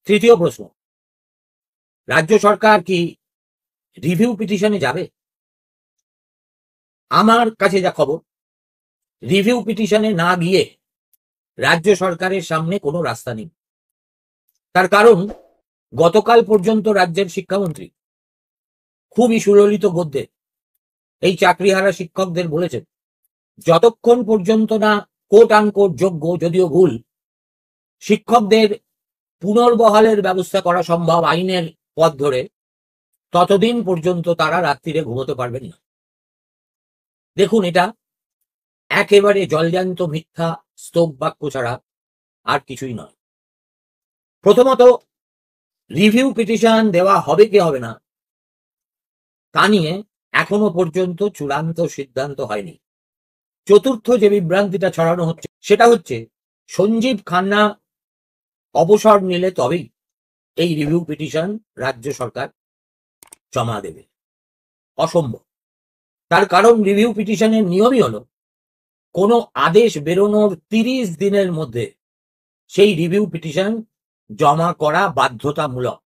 তৃতীয় প্রশ্ন, রাজ্য সরকার কি রিভিউ পিটিশনে যাবে? আমার কাছে যা খবর, রিভিউ পিটিশনে না গিয়ে রাজ্য সরকারের সামনে কোনো রাস্তা নেই। তার কারণ, গতকাল পর্যন্ত রাজ্যের শিক্ষামন্ত্রী খুবই সুললিত গদ্যে এই চাকরিহারা শিক্ষকদের বলেছেন, যতক্ষণ পর্যন্ত না কোট আনকোট যোগ্য, যদিও ভুল, শিক্ষকদের পুনর্বহালের ব্যবস্থা করা সম্ভব আইনের পথ ধরে, ততদিন পর্যন্ত তারা রাত্রিরে ঘুমোতে পারবেন না। দেখুন, এটা একেবারে জলজান্ত মিথ্যা স্তব বাক্য ছাড়া আর কিছুই নয়। প্রথমত, রিভিউ পিটিশন দেওয়া হবে কি হবে না তা নিয়ে এখনো পর্যন্ত চূড়ান্ত সিদ্ধান্ত হয়নি। চতুর্থ যে বিভ্রান্তিটা ছড়ানো হচ্ছে সেটা হচ্ছে, সঞ্জীব খান্না অবসর নিলে তবেই এই রিভিউ পিটিশন রাজ্য সরকার জমা দেবে। অসম্ভব। তার কারণ, রিভিউ পিটিশনের নিয়মই হলো কোনো আদেশ বেরোনোর 30 দিনের মধ্যে সেই রিভিউ পিটিশন জমা করা বাধ্যতামূলক।